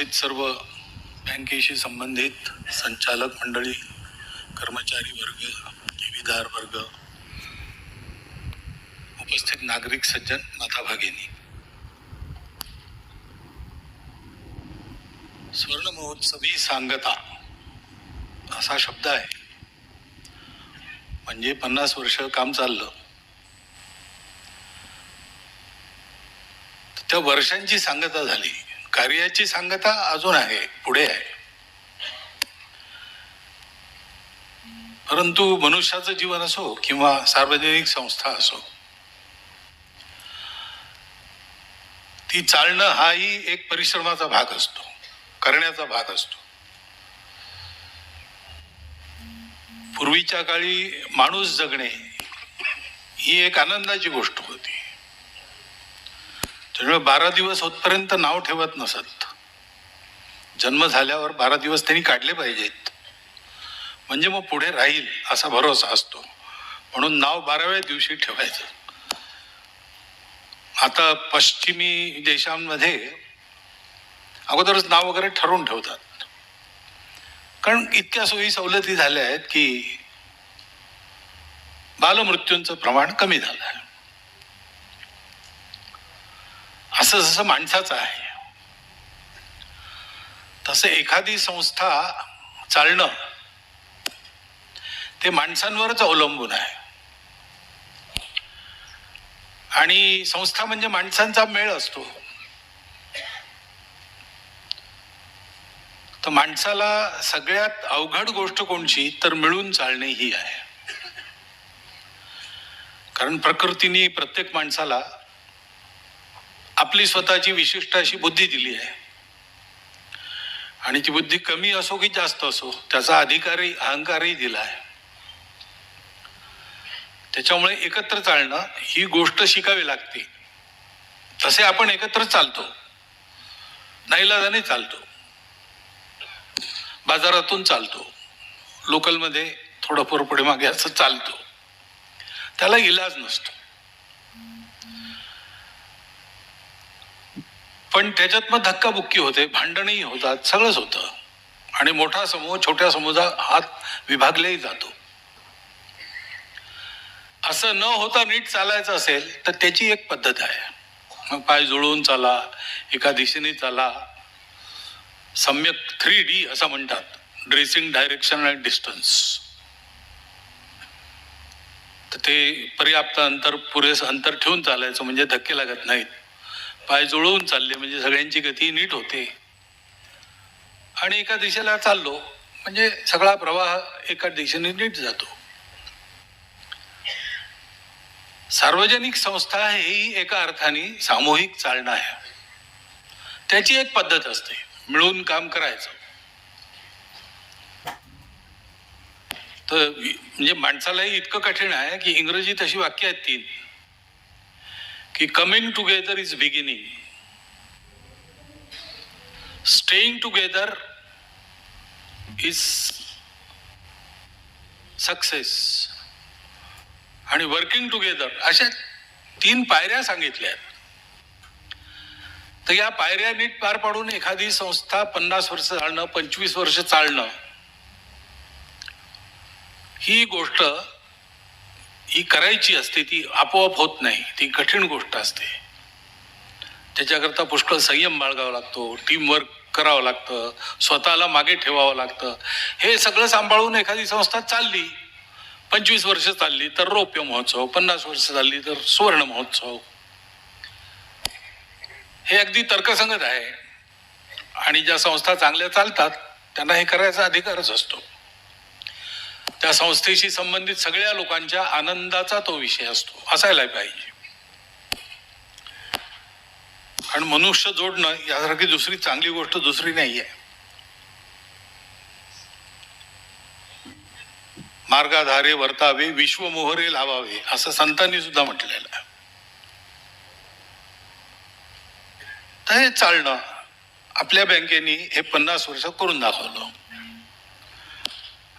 उपस्थित सर्व बँकेशी संबंधित संचालक मंडळी, कर्मचारी वर्ग, ठेवीदार वर्ग, उपस्थित नागरिक सज्जन, माता भगिनी, स्वर्ण महोत्सवी सांगता असा शब्द आहे. म्हणजे 50 वर्ष काम चाललं, त्या वर्षांची सांगता झाली. कार्याची सांगता अजून आहे, पुढे आहे. परंतु मनुष्याचं जीवन असो किंवा सार्वजनिक संस्था असो, ती चालणं हाही एक परिश्रमाचा भाग असतो, करण्याचा भाग असतो. पूर्वीच्या काळी माणूस जगणे ही एक आनंदाची गोष्ट होती. त्यामुळे 12 दिवस होतपर्यंत नाव ठेवत नसत. जन्म झाल्यावर 12 दिवस त्यांनी काढले पाहिजेत, म्हणजे मग पुढे राहील असा भरोसा असतो. म्हणून नाव 12व्या दिवशी ठेवायचं. आता पश्चिमी देशांमध्ये अगोदरच नाव वगैरे ठरवून ठेवतात, कारण इतक्या सोयी सवलती झाल्या आहेत की बालमृत्यूंचं प्रमाण कमी झालं आहे. असं जसं माणसाचं आहे तसं एखादी संस्था चालणं ते माणसांवरच अवलंबून आहे. आणि संस्था म्हणजे माणसांचा मेळ असतो. तर माणसाला सगळ्यात अवघड गोष्ट कोणची, तर मिळून चालणे ही आहे. कारण प्रकृतीने प्रत्येक माणसाला आपली स्वतःची विशिष्ट अशी बुद्धी दिली आहे. आणि ती बुद्धी कमी असो की जास्त असो, त्याचा अधिकारही अहंकारही दिला आहे. त्याच्यामुळे एकत्र चालणं ही गोष्ट शिकावी लागते. तसे आपण एकत्र चालतो, नाईलाजाने चालतो, बाजारातून चालतो, लोकलमध्ये थोडं पुढे मागे असं चालतो. त्याला इलाज नसतो. पण त्याच्यात मग धक्काबुक्की होते, भांडणही होतात, सगळंच होतं. आणि मोठा समूह छोट्या समूहात हात विभागलेही जातो. असं न होता नीट चालायचं असेल तर त्याची एक पद्धत आहे. मग पाय जुळवून चाला, एका दिशेने चाला. सम्यक 3D असं म्हणतात, ड्रेसिंग, डायरेक्शन आणि डिस्टन्स. तर ते पर्याप्त अंतर, पुरेसं अंतर ठेवून चालायचं, म्हणजे धक्के लागत नाहीत. पाय जुळवून चालले म्हणजे सगळ्यांची गती नीट होते. आणि एका दिशेला चाललो म्हणजे सगळा प्रवाह एका दिशेने नीट जातो. सार्वजनिक संस्था ही एका अर्थाने सामूहिक चालणं आहे. त्याची एक पद्धत असते, मिळून काम करायचं. तर म्हणजे माणसालाही इतकं कठीण आहे की इंग्रजीत अशी वाक्य आहेत 3 की coming together is beginning, staying together is success आणि वर्किंग टुगेदर, अशा 3 पायऱ्या सांगितल्या आहेत. तर या पायऱ्या नीट पार पाडून एखादी संस्था 50 वर्ष चालणं, 25 वर्ष चालणं, ही गोष्ट ही करायची असते. ती आपोआप होत नाही, ती कठीण गोष्ट असते. त्याच्याकरता पुष्कळ संयम बाळगावा लागतो, टीम वर्क करावं लागतं, स्वतःला मागे ठेवावं लागतं. हे सगळं सांभाळून एखादी संस्था चालली, 25 वर्ष चालली तर रौप्य महोत्सव, 50 वर्ष चालली तर सुवर्ण महोत्सव. हे अगदी तर्कसंगत आहे. आणि ज्या संस्था चांगल्या चालतात त्यांना हे करायचा अधिकारच असतो. त्या संस्थेशी संबंधित सगळ्या लोकांच्या आनंदाचा तो विषय असतो, असायला पाहिजे. कारण मनुष्य जोडणं यासारखी दुसरी चांगली गोष्ट दुसरी नाहीये. मार्गाधारे वर्तावे, विश्वमोहरे लावावे, असं संतांनी सुद्धा म्हटलेलं आहे. तर हे चालणं आपल्या बँकेनी हे 50 वर्ष करून दाखवलं.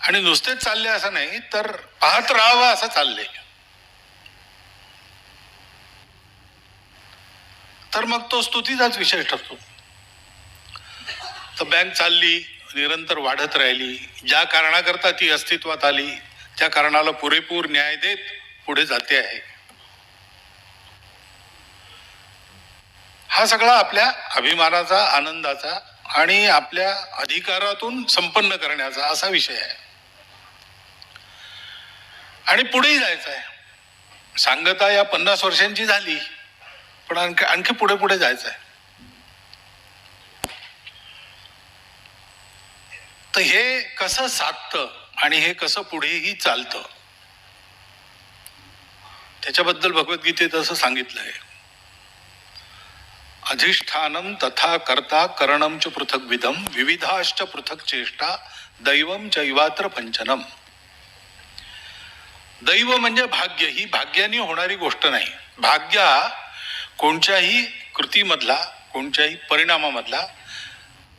आणि नुसतेच चालले असं नाही, तर पाहत राहावं असं चालले. तर मग तो स्तुतीचाच विषय ठरतो. तर बँक चालली, निरंतर वाढत राहिली. ज्या कारणाकरता ती अस्तित्वात आली त्या कारणाला पुरेपूर न्याय देत पुढे जाते आहे. हा सगळा आपल्या अभिमानाचा, आनंदाचा आणि आपल्या अधिकारातून संपन्न करण्याचा असा विषय आहे. आणि पुढेही जायचं आहे. सांगता या 50 वर्षांची झाली, पण आणखी पुढे पुढे जायचं आहे. तर हे कसं साधतं आणि हे कसं पुढेही चालतं त्याच्याबद्दल भगवद्गीतेत असं सांगितलंय. अधिष्ठानम तथा कर्ता करणम च पृथक विधम विविधाश्च पृथक चेष्टा दैवम चैवात्र पंचनम. दैव म्हणजे भाग्य. ही भाग्याने होणारी गोष्ट नाही. भाग्य कोणत्याही कृतीमधला, कोणत्याही परिणामामधला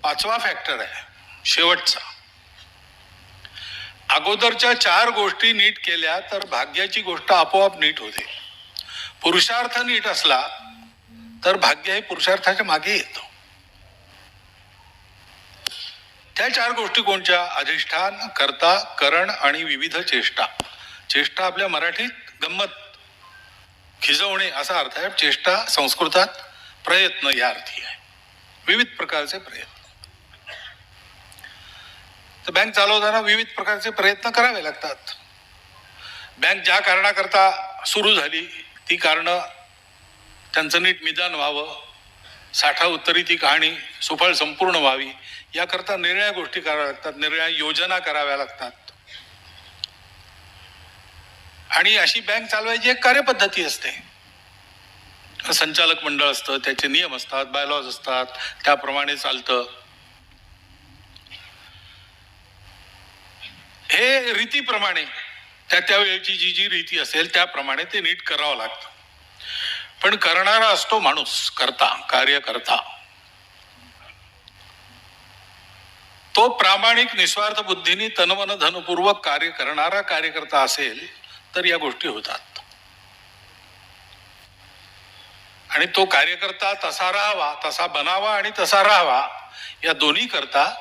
5वा फॅक्टर आहे, शेवटचा. अगोदरच्या 4 गोष्टी नीट केल्या तर भाग्याची गोष्ट आपोआप नीट होते. पुरुषार्थ नीट असला तर भाग्य हे पुरुषार्थाच्या मागे येतं. त्या 4 गोष्टी कोणत्या? अधिष्ठान, कर्ता, करण आणि विविध चेष्टा. चेष्टा आपल्या मराठीत गंमत, खिजवणे असा अर्थ आहे. चेष्टा संस्कृतात प्रयत्न या अर्थी आहे. विविध प्रकारचे प्रयत्न. तर बँक चालवताना विविध प्रकारचे प्रयत्न करावे लागतात. बँक ज्या कारणाकरता सुरू झाली ती कारणं त्यांचं नीट निदान व्हावं, साठा उत्तरी ती कहाणी सुफळ संपूर्ण व्हावी याकरता निरनिराळ्या गोष्टी कराव्या लागतात, निरनिराळ्या योजना कराव्या लागतात. आणि अशी बँक चालवायची एक कार्यपद्धती असते. संचालक मंडळ असतं, त्याचे नियम असतात, बायलॉज असतात, त्याप्रमाणे चालतं. हे रीतीप्रमाणे त्या वेळेची जी रीती असेल त्याप्रमाणे ते नीट करावं लागतं. पण करणारा असतो माणूस, करता, कार्यकर्ता. तो प्रामाणिक निस्वार्थ बुद्धीने तनमन धनपूर्वक कार्य करणारा कार्यकर्ता असेल तर या गोष्टी होतात. आणि तो कार्यकर्ता तसा राहावा, तसा बनावा आणि तसा राहावा या दोन्ही करता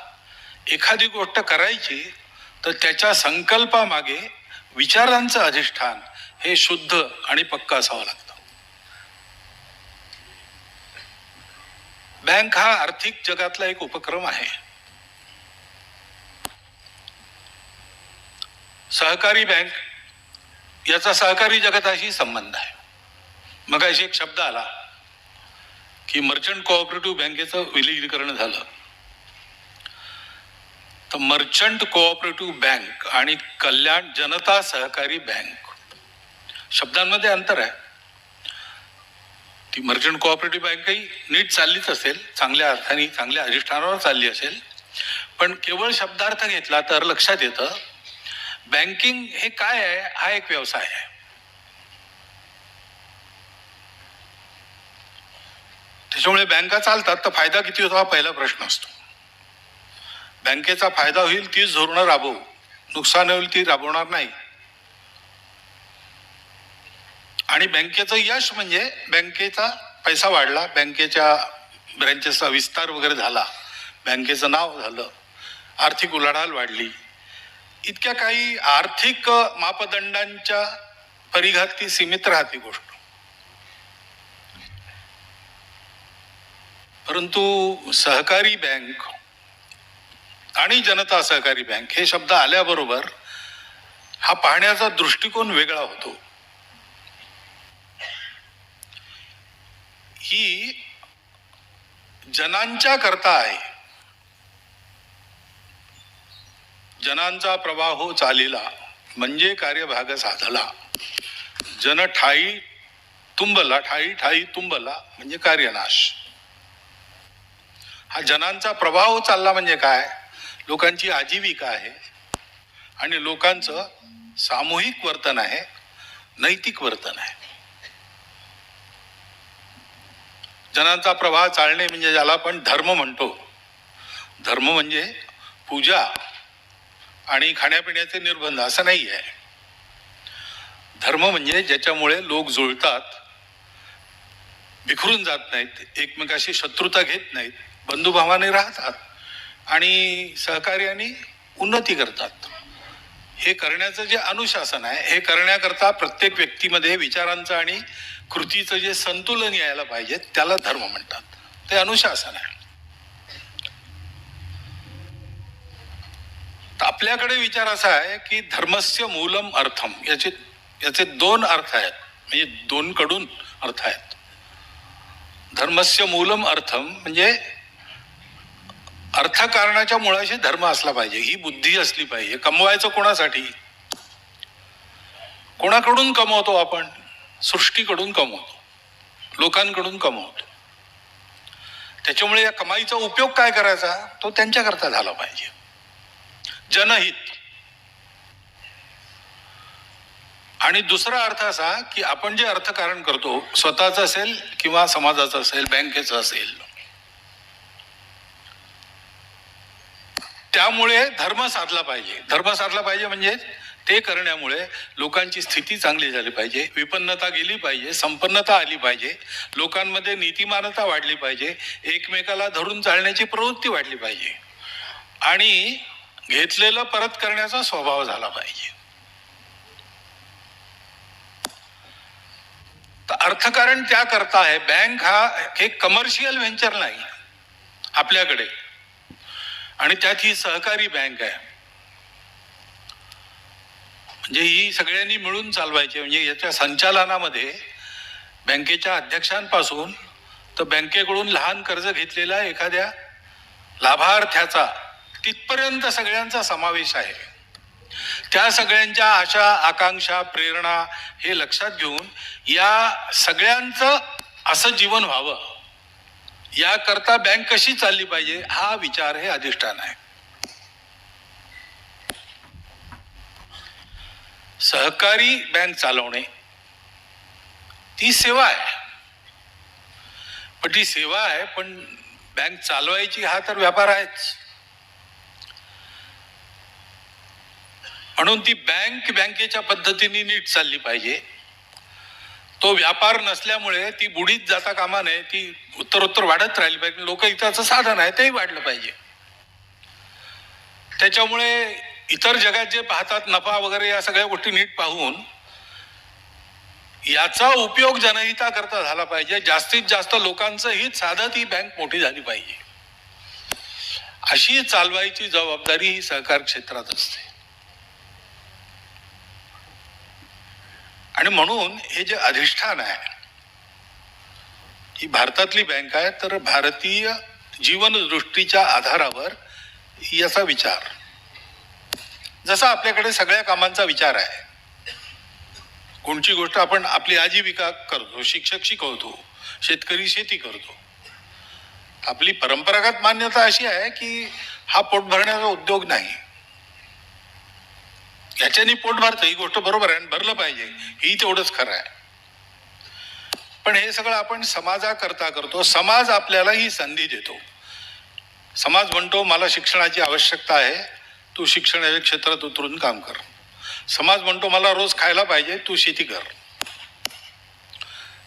एखादी गोष्ट करायची तर त्याच्या संकल्पामागे विचारांचं अधिष्ठान हे शुद्ध आणि पक्का असावं लागतं. बँक हा आर्थिक जगातला एक उपक्रम आहे. सहकारी बँक याचा सहकारी जगताशी संबंध आहे. मग अशी एक शब्द आला की मर्चंट कोऑपरेटिव्ह बँकेचं विलीनीकरण झालं. तर मर्चंट कोऑपरेटिव्ह बँक आणि कल्याण जनता सहकारी बँक शब्दांमध्ये अंतर आहे. ती मर्चंट कोऑपरेटिव्ह बँकही नीट चाललीच असेल, चांगल्या अर्थाने चांगल्या अधिष्ठानावर चालली असेल, पण केवळ शब्दार्थ घेतला तर लक्षात येतं बँकिंग हे काय आहे. हा एक व्यवसाय आहे. त्याच्यामुळे बँका चालतात तर फायदा किती होतो हा पहिला प्रश्न असतो. बँकेचा फायदा होईल तीच धोरणं राबवू, नुकसान होईल ती राबवणार नाही. आणि बँकेचं यश म्हणजे बँकेचा पैसा वाढला, बँकेच्या ब्रँचेसचा विस्तार वगैरे झाला, बँकेचं नाव झालं, आर्थिक उलाढाल वाढली. इतक्या काही आर्थिक मापदंडांच्या परिघात ती सीमित राहते गोष्ट. परंतु सहकारी बँक आणि जनता सहकारी बँक हे शब्द आल्याबरोबर हा पाहण्याचा दृष्टिकोन वेगळा होतो. ही जनांच्या करता आहे. जनांचा प्रवाह चालिला म्हणजे कार्यभाग साधला. जन ठाई तुंबला, ठाई ठाई तुंबला म्हणजे कार्यनाश. हा जनांचा प्रवाह चालला म्हणजे काय? लोकांची आजीविका आहे आणि लोकांचं सामूहिक वर्तन आहे, नैतिक वर्तन आहे. जनांचा प्रवाह चालणे म्हणजे ज्याला आपण धर्म म्हणतो. धर्म म्हणजे पूजा आणि खाण्यापिण्याचे निर्बंध असं नाही आहे. धर्म म्हणजे ज्याच्यामुळे लोक जुळतात, बिखरून जात नाहीत, एकमेकाशी शत्रुता घेत नाहीत, बंधुभावाने राहतात. आणि सहकार्याने उन्नती करतात. हे करण्याचं जे अनुशासन आहे, हे करण्याकरता प्रत्येक व्यक्तीमध्ये विचारांचं आणि कृतीचं जे संतुलन यायला पाहिजे त्याला धर्म म्हणतात. ते अनुशासन आहे. आपल्याकडे विचार असा आहे की धर्मस्य मूलम अर्थम, याचे दोन अर्थ आहेत, म्हणजे दोन कडून अर्थ आहेत. धर्मस्य मूलम अर्थम म्हणजे अर्थकारणाच्या मुळाशी धर्म असला पाहिजे, ही बुद्धी असली पाहिजे. कमवायचं कोणासाठी? कोणाकडून कमवतो आपण? सृष्टीकडून कमवतो, लोकांकडून कमवतो. त्याच्यामुळे या कमाईचा उपयोग काय करायचा? तो त्यांच्याकरता झाला पाहिजे, जनहित. आणि दुसरा अर्थ असा की आपण जे अर्थकारण करतो, स्वतःचं असेल किंवा समाजाचं असेल, बँकेचं असेल, त्यामुळे धर्म साधला पाहिजे. धर्म साधला पाहिजे म्हणजे ते करण्यामुळे लोकांची स्थिती चांगली झाली पाहिजे, विपन्नता गेली पाहिजे, संपन्नता आली पाहिजे, लोकांमध्ये नीतिमानता वाढली पाहिजे, एकमेकाला धरून चालण्याची प्रवृत्ती वाढली पाहिजे आणि घेतलेलं परत करण्याचा स्वभाव झाला पाहिजे. तर अर्थकारण त्याकरता आहे. बँक हा एक कमर्शियल व्हेंचर नाही आपल्याकडे, आणि त्यात ही सहकारी बँक आहे. म्हणजे ही सगळ्यांनी मिळून चालवायची. म्हणजे याच्या संचालनामध्ये बँकेच्या अध्यक्षांपासून तर बँकेकडून लहान कर्ज घेतलेला एखाद्या लाभार्थ्याचा तिथपर्यंत सगळ्यांचा समावेश आहे. त्या सगळ्यांच्या आशा, आकांक्षा, प्रेरणा हे लक्षात घेऊन या सगळ्यांचं असं जीवन व्हावं याकरता बँक कशी चालली पाहिजे हा विचार, हे अधिष्ठान आहे. सहकारी बँक चालवणे ती सेवा आहे. पण ती सेवा आहे, पण बँक चालवायची हा तर व्यापार आहेच. म्हणून ती बँक बँकेच्या पद्धतीने नीट चालली पाहिजे. तो व्यापार नसल्यामुळे ती बुडीत जाता कामा नये, ती उत्तरोत्तर वाढत राहिली पाहिजे. लोक हिताचं साधन आहे तेही वाढलं पाहिजे. त्याच्यामुळे इतर जगात जे पाहतात नफा वगैरे या सगळ्या गोष्टी नीट पाहून याचा उपयोग जनहिता करता झाला पाहिजे. जास्तीत जास्त लोकांचं हित साधत ही बँक मोठी झाली पाहिजे. अशी चालवायची जबाबदारी ही सहकार क्षेत्रात असते. आणि म्हणून हे जे अधिष्ठान आहे, ही भारतातली बँक आहे, तर भारतीय जीवनदृष्टीच्या आधारावर याचा विचार, जसा आपल्याकडे सगळ्या कामांचा विचार आहे. कोणची गोष्ट आपण आपली आजीविका करतो, शिक्षक शिकवतो, शेतकरी शेती करतो. आपली परंपरागत मान्यता अशी आहे की हा पोट भरण्याचा उद्योग नाही, याच्याने पोट भरतं, ही गोष्ट बरोबर आहे, भरलं पाहिजे, ही तेवढंच खरं आहे. पण हे सगळं आपण समाजाकरता करतो. समाज आपल्याला ही संधी देतो. समाज म्हणतो मला शिक्षणाची आवश्यकता आहे, तू शिक्षणाच्या क्षेत्रात उतरून काम कर. समाज म्हणतो मला रोज खायला पाहिजे, तू शेती कर.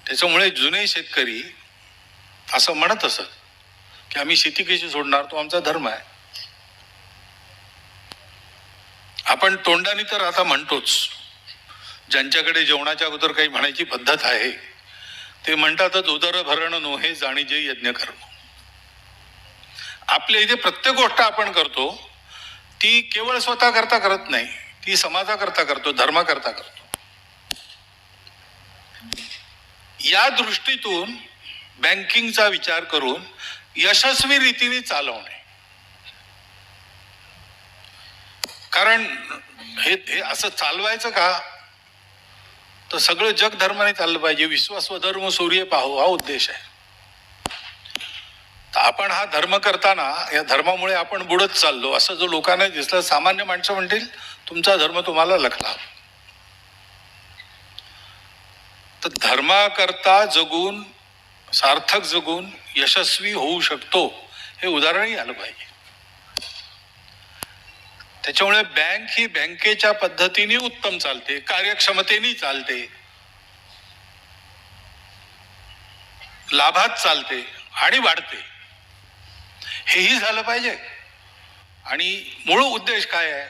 त्याच्यामुळे जुने शेतकरी असं म्हणत असत की आम्ही शेती कशी सोडणार, तो आमचा धर्म आहे. आपण तोंडाने तर आता म्हणतोच, ज्यांच्याकडे जेवणाच्या अगोदर काही म्हणायची पद्धत आहे ते म्हणतातच, उदर भरण नोहे जाणीजे यज्ञ कर्म. आपल्या इथे प्रत्येक गोष्ट आपण करतो ती केवळ स्वतः करता करत नाही, ती समाजाकरता करतो, धर्माकरता करतो. या दृष्टीतून बँकिंगचा विचार करून यशस्वी रीतीने चालवणे. कारण हे असं चालवायचं का, तर सगळं जग धर्माने चाललं पाहिजे. विश्व स्वधर्म सूर्य पाहो हा उद्देश आहे. तर आपण हा धर्म करताना या धर्मामुळे आपण बुडत चाललो असं जो लोकांना दिसलं, सामान्य माणसं म्हणतील तुमचा धर्म तुम्हाला लखला. तर धर्माकरता जगून, सार्थक जगून यशस्वी होऊ शकतो हे उदाहरणही आलं पाहिजे. त्याच्यामुळे बँक ही बँकेच्या पद्धतीने उत्तम चालते, कार्यक्षमतेने चालते, लाभात चालते आणि वाढते. हेही झालं पाहिजे. आणि मूळ उद्देश काय आहे?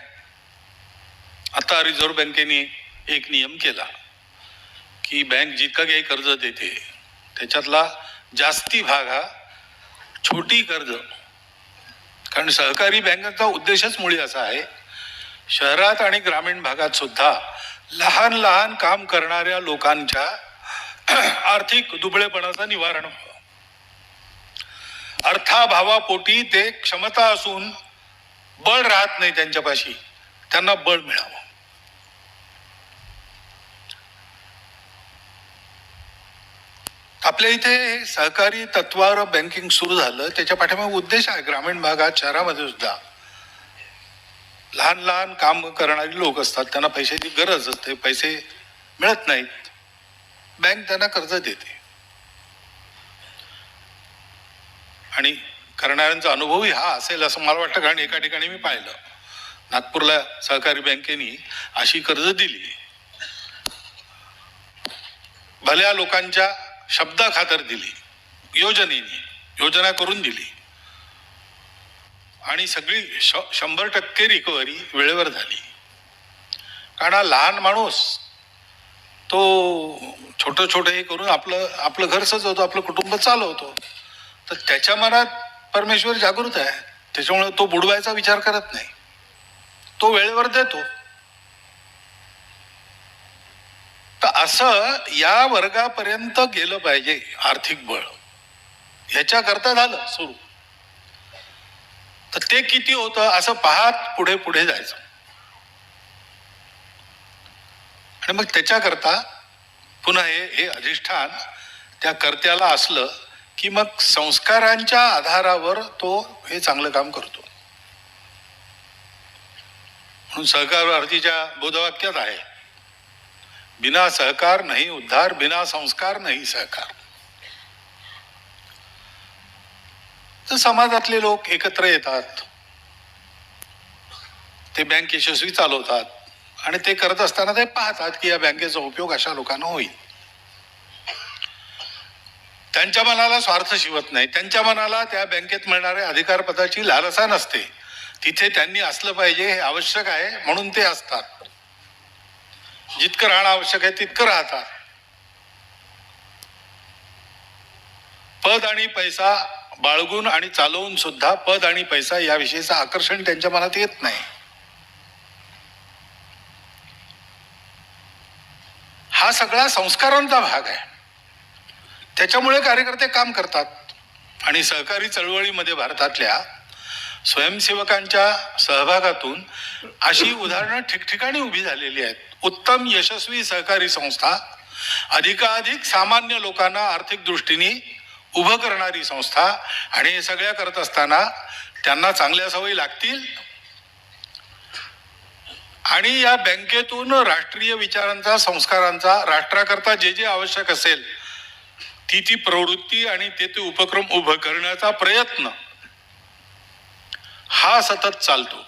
आता रिझर्व्ह बँकेने एक नियम केला की बँक जितका काही कर्ज देते त्याच्यातला जास्ती भाग हा छोटी कर्ज, कारण सहकारी बँकांचा उद्देशच मुळी असा आहे शहरात आणि ग्रामीण भागात सुद्धा लहान लहान काम करणाऱ्या लोकांच्या आर्थिक दुबळेपणाचं निवारण व्हावं. अर्थाभावापोटी ते क्षमता असून बळ राहत नाही त्यांच्यापाशी, त्यांना बळ मिळावं. आपल्या इथे सहकारी तत्वावर बँकिंग सुरू झालं, त्याच्या पाठीमागे उद्देश आहे ग्रामीण भागात शहरामध्ये सुद्धा लहान लहान काम करणारी लोक असतात, त्यांना पैशाची गरज असते, पैसे मिळत नाहीत, बँक त्यांना कर्ज देते आणि करणाऱ्यांचा अनुभवही हा असेल असं मला वाटतं. कारण एका ठिकाणी मी पाहिलं, नागपूरला सहकारी बँकेने अशी कर्ज दिली, भल्या लोकांच्या शब्दाखातर दिली, योजना करून दिली आणि सगळी 100% रिकव्हरी वेळेवर झाली. कारण हा लहान माणूस तो छोट हे करून आपलं घर सजवतो, आपलं कुटुंब चालवतो, तर त्याच्या मनात परमेश्वर जागृत आहे, त्याच्यामुळे तो बुडवायचा विचार करत नाही, तो वेळेवर देतो. तर असं या वर्गापर्यंत गेलं पाहिजे आर्थिक बळ, ह्याच्याकरता झालं सुरू. तर ते किती होतं असं पाहत पुढे पुढे जायचं आणि मग त्याच्याकरता पुन्हा हे अधिष्ठान त्या कर्त्याला असलं की मग संस्कारांच्या आधारावर तो हे चांगलं काम करतो. म्हणून सहकार भारतीच्या बोधवाक्यात आहे, बिना सहकार नाही उद्धार, बिना संस्कार नाही सहकार. तर समाजातले लोक एकत्र येतात, ते बँक यशस्वी चालवतात आणि ते करत असताना ते पाहतात की या बँकेचा उपयोग अशा लोकांना होईल. त्यांच्या मनाला स्वार्थ शिवत नाही, त्यांच्या मनाला त्या बँकेत मिळणाऱ्या अधिकार पदाची लालसा नसते, तिथे त्यांनी असलं पाहिजे हे आवश्यक आहे म्हणून ते असतात. जितकं राहणं आवश्यक आहे तितकं राहतात. पद आणि पैसा बाळगून आणि चालवून सुद्धा पद आणि पैसा याविषयीचं आकर्षण त्यांच्या मनात येत नाही. हा सगळा संस्कारांचा भाग आहे, त्याच्यामुळे कार्यकर्ते काम करतात. आणि सहकारी चळवळीमध्ये भारतातल्या स्वयंसेवकांच्या सहभागातून अशी उदाहरणं ठिकठिकाणी उभी झालेली आहेत. उत्तम यशस्वी सहकारी संस्था, अधिकाधिक सामान्य लोकांना आर्थिक दृष्टीने उभं करणारी संस्था, आणि हे सगळ्या करत असताना त्यांना चांगल्या सवयी लागतील आणि या बँकेतून राष्ट्रीय विचारांचा, संस्कारांचा, राष्ट्राकरता जे जे आवश्यक असेल ती प्रवृत्ती आणि ते उपक्रम उभं करण्याचा प्रयत्न हा सतत चालतो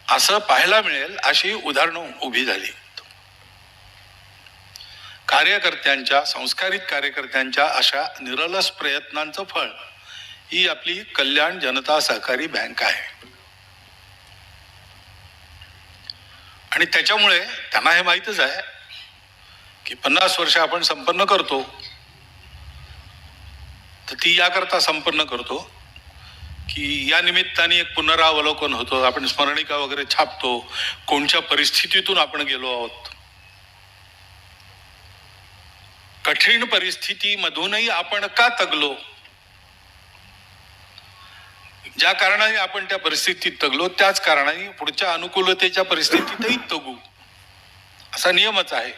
असं पाहायला मिळेल. अशी उदाहरणं उभी झाली. कार्यकर्त्यांच्या, संस्कारित कार्यकर्त्यांच्या अशा निरलस प्रयत्नांचं फळ ही आपली कल्याण जनता सहकारी बँक आहे. आणि त्याच्यामुळे त्यांना हे माहीतच आहे की 50 वर्ष आपण संपन्न करतो, तर ती याकरता संपन्न करतो की या निमित्ताने एक पुनरावलोकन होतं, आपण स्मरणिका वगैरे छापतो, कोणत्या परिस्थितीतून आपण गेलो आहोत, कठीण परिस्थितीमधूनही आपण का तगलो, ज्या कारणाने आपण त्या परिस्थितीत तगलो त्याच कारणाने पुढच्या अनुकूलतेच्या परिस्थितीतही तगू, असा नियमच आहे.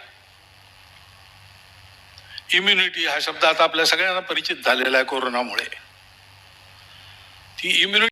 इम्युनिटी हा शब्द आता आपल्या सगळ्यांना परिचित झालेला आहे कोरोनामुळे. ती इम्युनिटी